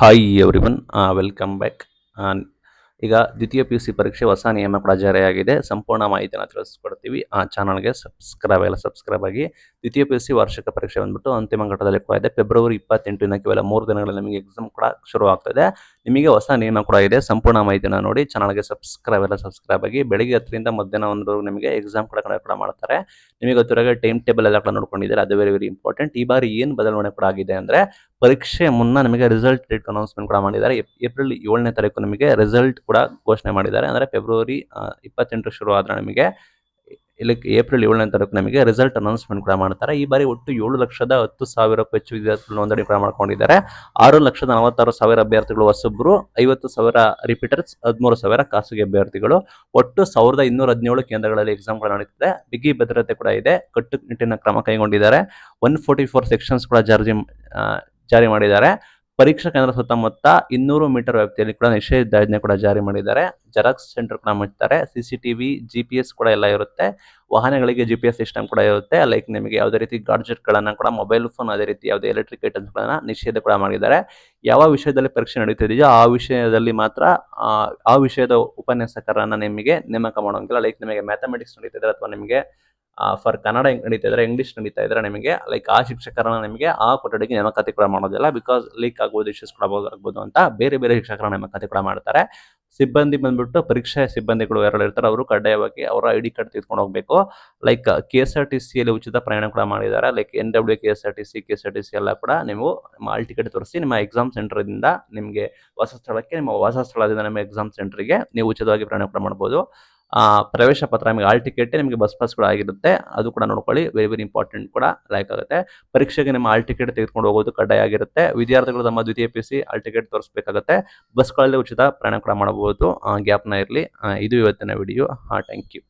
Hi everyone, welcome back. ಈಗ ದ್ವಿತೀಯ PUC ಪರೀಕ್ಷೆ ಹೊಸ ನಿಯಮ ಕೂಡ ಜಾರಿಯಾಗಿದೆ. ಸಂಪೂರ್ಣ ಮಾಹಿತಿಯನ್ನು ತಿಳಿಸ್ಕೊಡ್ತೀವಿ. ಚಾನಲ್ಗೆ ಸಬ್ಸ್ಕ್ರೈಬ್ ಆಗಿ. ದ್ವಿತೀಯ PUC ವಾರ್ಷಿಕ ಪರೀಕ್ಷೆ ಬಂದ್ಬಿಟ್ಟು ಅಂತಿಮ ಘಟ್ಟದಲ್ಲಿ ಕೂಡ ಇದೆ. ಫೆಬ್ರವರಿ 28 ಕೇವಲ 3 ದಿನಗಳಲ್ಲಿ ನಿಮಗೆ ಎಕ್ಸಾಮ್ ಕೂಡ ಶುರು ಆಗ್ತದೆ. ನಿಮಗೆ ಹೊಸ ನಿಯಮ ಕೂಡ ಇದೆ. ಸಂಪೂರ್ಣ ಮಾಹಿತಿನ ನೋಡಿ. ಚಾನಲ್ಗೆ ಸಬ್ಸ್ಕ್ರೈಬ್ ಆಗಿ. ಬೆಳಿಗ್ಗೆ 10ರಿಂದ ಮಧ್ಯಾಹ್ನ 1 ನಿಮಗೆ ಎಕ್ಸಾಮ್ ಕೂಡ ಮಾಡ್ತಾರೆ. ನಿಮಗೆ ಗೊತ್ತಿರೋ ಟೈಮ್ ಟೇಬಲ್ ಎಲ್ಲ ಕೂಡ ನೋಡ್ಕೊಂಡಿದ್ದಾರೆ. ಅದು ವೆರಿ ಇಂಪಾರ್ಟೆಂಟ್. ಈ ಬಾರಿ ಏನು ಬದಲಾವಣೆ ಕೂಡ ಆಗಿದೆ ಅಂದ್ರೆ, ಪರೀಕ್ಷೆ ಮುನ್ನ ನಿಮಗೆ ರಿಸಲ್ಟ್ ಡೇಟ್ ಅನೌನ್ಸ್ಮೆಂಟ್ ಕೂಡ ಮಾಡಿದ್ದಾರೆ. ಏಪ್ರಿಲ್ 7ನೇ ತಾರೀಕು ನಿಮಗೆ ರಿಸಲ್ಟ್ ಕೂಡ ಘೋಷಣೆ ಮಾಡಿದ್ದಾರೆ. ಅಂದ್ರೆ ಫೆಬ್ರವರಿ 28 ಶುರು ಆದ್ರೆ ನಿಮಗೆ ಇಲ್ಲಿ ಏಪ್ರಿಲ್ 7ನೇ ತಾರೀಕು ನಮಗೆ ರಿಸಲ್ಟ್ ಅನೌನ್ಸ್ಮೆಂಟ್ ಕೂಡ ಮಾಡ್ತಾರೆ. ಈ ಬಾರಿ ಒಟ್ಟು 7,10,000ಕ್ಕೂ ಹೆಚ್ಚು ವಿದ್ಯಾರ್ಥಿಗಳು ನೋಂದಣಿ ಕೂಡ ಮಾಡ್ಕೊಂಡಿದ್ದಾರೆ. 6,46,000 ಅಭ್ಯರ್ಥಿಗಳು ಹೊಸಬ್ರು, 50,000 ರಿಪೀಟರ್ಸ್, 13,000 ಖಾಸಗಿ ಅಭ್ಯರ್ಥಿಗಳು. ಒಟ್ಟು 1,217 ಕೇಂದ್ರಗಳಲ್ಲಿ ಎಕ್ಸಾಮ್ ಕೂಡ ನಡೀತಿದೆ. ಬಿಗಿ ಭದ್ರತೆ ಕೂಡ ಇದೆ. ಕಟ್ಟುನಿಟ್ಟಿನ ಕ್ರಮ ಕೈಗೊಂಡಿದ್ದಾರೆ. 144 ಸೆಕ್ಷನ್ಸ್ ಕೂಡ ಜಾರಿ ಮಾಡಿದ್ದಾರೆ. ಪರೀಕ್ಷಾ ಕೇಂದ್ರ ಸುತ್ತಮುತ್ತ 200 ಮೀಟರ್ ವ್ಯಾಪ್ತಿಯಲ್ಲಿ ಕೂಡ ನಿಷೇಧಾಜ್ಞೆ ಕೂಡ ಜಾರಿ ಮಾಡಿದ್ದಾರೆ. ಜೆರಾಕ್ಸ್ ಸೆಂಟರ್ ಕೂಡ ಮುಚ್ತಾರೆ. CCTV, GPS ಕೂಡ ಎಲ್ಲ ಇರುತ್ತೆ. ವಾಹನಗಳಿಗೆ GPS ಸಿಸ್ಟಮ್ ಕೂಡ ಇರುತ್ತೆ. ಲೈಕ್ ನಿಮಗೆ ಯಾವುದೇ ರೀತಿ ಗಾಡ್ಜೆಟ್ಗಳನ್ನ ಕೂಡ, ಮೊಬೈಲ್ ಫೋನ್, ಅದೇ ರೀತಿ ಯಾವುದೇ ಎಲೆಕ್ಟ್ರಿಕ್ ಐಟಮ್ಸ್ಗಳನ್ನ ನಿಷೇಧ ಕೂಡ ಮಾಡಿದ್ದಾರೆ. ಯಾವ ವಿಷಯದಲ್ಲಿ ಪರೀಕ್ಷೆ ನಡೀತಿದೆಯೋ ಆ ವಿಷಯದಲ್ಲಿ ಮಾತ್ರ ಆ ವಿಷಯದ ಉಪನ್ಯಾಸಕರನ್ನ ನಿಮಗೆ ನೇಮಕ ಮಾಡೋಂಗಿಲ್ಲ. ಲೈಕ್ ನಿಮಗೆ ಮ್ಯಾಥಮೆಟಿಕ್ಸ್ ನಡೀತಿದ್ರೆ ಅಥವಾ ನಿಮಗೆ ಫಾರ್ ಕನ್ನಡ ನಡೀತಾ ಇದ್ರೆ, ಇಂಗ್ಲಿಷ್ ನಡೀತಾ ಇದ್ರೆ ನಿಮಗೆ ಲೈಕ್ ಆ ಶಿಕ್ಷಕರನ್ನ ನಿಮಗೆ ಆ ಕೊಠಡಿಗೆ ನೇಮಕಾತಿ ಕೂಡ ಮಾಡೋದಿಲ್ಲ. ಬಿಕಾಸ್ ಲೀಕ್ ಆಗ್ಬೋದು, ಇಶ್ಯೂಸ್ ಕೂಡ ಆಗ್ಬೋದು ಅಂತ ಬೇರೆ ಶಿಕ್ಷಕರ ನೇಮಕಾತಿ ಕೂಡ ಮಾಡ್ತಾರೆ. ಸಿಬ್ಬಂದಿ ಬಂದ್ಬಿಟ್ಟು ಪರೀಕ್ಷಾ ಸಿಬ್ಬಂದಿಗಳು ಯಾರು ಇರ್ತಾರೆ ಅವರು ಕಡ್ಡಾಯವಾಗಿ ಅವರ ID ಕಾರ್ಡ್ ತೆಗೆದುಕೊಂಡು ಹೋಗಬೇಕು. ಲೈಕ್ KSRTCಯಲ್ಲಿ ಉಚಿತ ಪ್ರಯಾಣ ಕೂಡ ಮಾಡಿದ್ದಾರೆ. ಲೈಕ್ NW KSRTC ಎಲ್ಲ ಕೂಡ ನೀವು ನಿಮ್ಮ ಹಾಲ್ ಟಿಕೆಟ್ ತೋರಿಸಿ ನಿಮ್ಮ ಎಕ್ಸಾಮ್ ಸೆಂಟರ್ದಿಂದ ನಿಮಗೆ ನಿಮ್ಮ ವಾಸ ಸ್ಥಳದಿಂದ ನಿಮ್ಮ ಎಕ್ಸಾಮ್ ಸೆಂಟರ್ಗೆ ನೀವು ಉಚಿತವಾಗಿ ಪ್ರಯಾಣ ಕೂಡ ಮಾಡ್ಬೋದು. ಪ್ರವೇಶ ಪತ್ರ, ನಿಮಗೆ ಹಾಲ್ ಟಿಕೆಟ್, ನಿಮಗೆ ಬಸ್ ಪಾಸ್ ಕೂಡ ಆಗಿರುತ್ತೆ. ಅದು ಕೂಡ ನೋಡ್ಕೊಳ್ಳಿ. ವೆರಿ ಇಂಪಾರ್ಟೆಂಟ್ ಕೂಡ ಲೈಕ್ ಆಗುತ್ತೆ. ಪರೀಕ್ಷೆಗೆ ನಿಮ್ಮ ಹಾಲ್ ಟಿಕೆಟ್ ತೆಗೆದುಕೊಂಡು ಹೋಗೋದು ಕಡ್ಡಾಯ ಆಗಿರುತ್ತೆ. ವಿದ್ಯಾರ್ಥಿಗಳು ತಮ್ಮ ದ್ವಿತೀಯ PUC ಹಾಲ್ ಟಿಕೆಟ್ ತೋರಿಸಬೇಕಾಗುತ್ತೆ. ಬಸ್ಗಳಲ್ಲಿ ಉಚಿತ ಪ್ರಯಾಣ ಕೂಡ ಮಾಡಬಹುದು. ಗ್ಯಾಪ್ನ ಇರಲಿ. ಇದು ಇವತ್ತಿನ ವಿಡಿಯೋ. Thank you.